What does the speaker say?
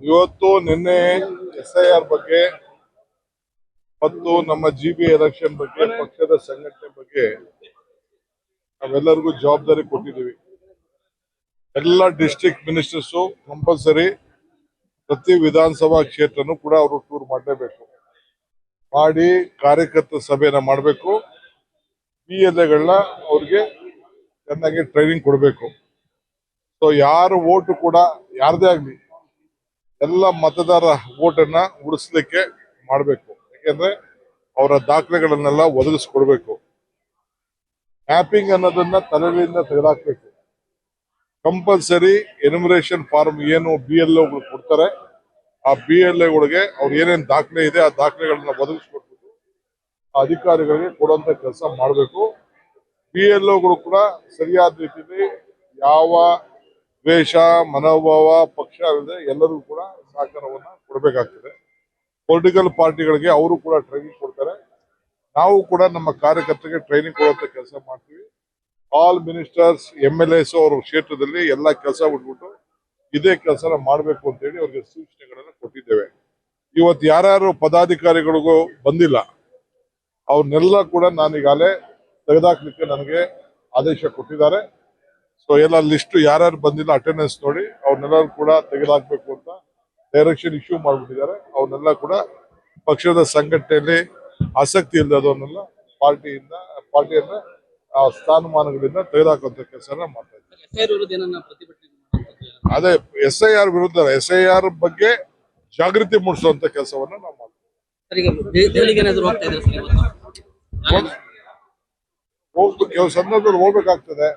ಇವತ್ತು ನಿನ್ನೆ SIR ಬಗ್ಗೆ ಮತ್ತು ನಮ್ಮ GB ಎಲೆಕ್ಷನ್ ಬಗ್ಗೆ ಪಕ್ಷದ ಸಂಘಟನೆ ಬಗ್ಗೆ ನಾವೆಲ್ಲರಿಗೂ ಜವಾಬ್ದಾರಿ ಕೊಟ್ಟಿದ್ದೀವಿ. ಎಲ್ಲ ಡಿಸ್ಟ್ರಿಕ್ಟ್ ಮಿನಿಸ್ಟರ್ಸ್ ಕಂಪಲ್ಸರಿ ಪ್ರತಿ ವಿಧಾನಸಭಾ ಕ್ಷೇತ್ರನೂ ಕೂಡ ಅವರು ಟೂರ್ ಮಾಡಲೇಬೇಕು. ಮಾಡಿ ಕಾರ್ಯಕರ್ತರ ಸಭೆಯನ್ನ ಮಾಡಬೇಕು. PLAಗಳನ್ನ ಅವ್ರಿಗೆ ಚೆನ್ನಾಗಿ ಟ್ರೈನಿಂಗ್ ಕೊಡಬೇಕು. ಸೊ ಯಾರು ಓಟು ಕೂಡ ಯಾರದೇ ಆಗ್ಲಿ ಎಲ್ಲ ಮತದಾರ ಓಟನ್ನ ಉಳಿಸ್ಲಿಕ್ಕೆ ಮಾಡಬೇಕು. ಯಾಕೆಂದ್ರೆ ಅವರ ದಾಖಲೆಗಳನ್ನೆಲ್ಲ ಒದಗಿಸ್ಕೊಡ್ಬೇಕು. ಮ್ಯಾಪಿಂಗ್ ಅನ್ನೋದನ್ನ ತಲೆಯಿಂದ ತೆಗೆದಾಕ್ಬೇಕು. ಕಂಪಲ್ಸರಿ ಎನ್ಯುಮರೇಷನ್ ಫಾರ್ಮ್ ಏನು BLOಗಳು ಕೊಡ್ತಾರೆ, ಆ BLAಗಳಿಗೆ ಅವ್ರು ಏನೇನು ದಾಖಲೆ ಇದೆ ಆ ದಾಖಲೆಗಳನ್ನ ಒದಗಿಸ್ಕೊಟ್ಬಿಟ್ಟು ಆ ಅಧಿಕಾರಿಗಳಿಗೆ ಕೊಡುವಂತ ಕೆಲಸ ಮಾಡಬೇಕು. BLOಗಳು ಕೂಡ ಸರಿಯಾದ ರೀತಿಯಲ್ಲಿ ಯಾವ ದ್ವೇಷ ಮನೋಭಾವ ಪಕ್ಷ ಅಲ್ಲದೆ ಎಲ್ಲರಿಗೂ ಕೂಡ ಸಹಕಾರವನ್ನ ಕೊಡಬೇಕಾಗ್ತದೆ. ಪೊಲಿಟಿಕಲ್ ಪಾರ್ಟಿಗಳಿಗೆ ಅವರು ಕೂಡ ಟ್ರೈನಿಂಗ್ ಕೊಡ್ತಾರೆ. ನಾವು ಕೂಡ ನಮ್ಮ ಕಾರ್ಯಕರ್ತರಿಗೆ ಟ್ರೈನಿಂಗ್ ಕೊಡುವಂತ ಕೆಲಸ ಮಾಡ್ತೀವಿ. ಆಲ್ ಮಿನಿಸ್ಟರ್ಸ್ MLAs ಅವ್ರ ಕ್ಷೇತ್ರದಲ್ಲಿ ಎಲ್ಲ ಕೆಲಸ ಬಿಟ್ಬಿಟ್ಟು ಇದೇ ಕೆಲಸನ ಮಾಡಬೇಕು ಅಂತ ಹೇಳಿ ಅವ್ರಿಗೆ ಸೂಚನೆಗಳನ್ನ ಕೊಟ್ಟಿದ್ದೇವೆ. ಇವತ್ತು ಯಾರ್ಯಾರು ಪದಾಧಿಕಾರಿಗಳಿಗೂ ಬಂದಿಲ್ಲ ಅವ್ರನ್ನೆಲ್ಲ ಕೂಡ ನಾನೀಗಾಗಲೇ ತೆಗೆದಾಕ್ಲಿಕ್ಕೆ ನನಗೆ ಆದೇಶ ಕೊಟ್ಟಿದ್ದಾರೆ. ಸೊ ಎಲ್ಲ ಲಿಸ್ಟ್ ಯಾರ್ಯಾರು ಬಂದಿಲ್ಲ ಅಟೆಂಡೆನ್ಸ್ ನೋಡಿ ಅವ್ರನ್ನೆಲ್ಲರೂ ಕೂಡ ತೆಗೆದಾಕ್ಬೇಕು ಅಂತ ಡೈರೆಕ್ಷನ್ ಇಶ್ಯೂ ಮಾಡಿಬಿಟ್ಟಿದ್ದಾರೆ. ಅವ್ರನ್ನೆಲ್ಲ ಕೂಡ ಪಕ್ಷದ ಸಂಘಟನೆಯಲ್ಲಿ ಆಸಕ್ತಿ ಇಲ್ಲದವನ್ನೆಲ್ಲ ಪಾರ್ಟಿಯನ್ನ ಸ್ಥಾನಮಾನಗಳಿಂದ ತೆಗೆದುಹಾಕುವಂತ ಕೆಲಸನ ಮಾಡ್ತಾ ಇದ್ದಾರೆ. ಅದೇ SIR ವಿರುದ್ಧ SIR ಬಗ್ಗೆ ಜಾಗೃತಿ ಮೂಡಿಸುವಂತ ಕೆಲಸವನ್ನ ನಾವು ಮಾಡ್ತೀವಿ. ಕೆಲವು ಸಂದರ್ಭದಲ್ಲಿ ಹೋಗ್ಬೇಕಾಗ್ತದೆ.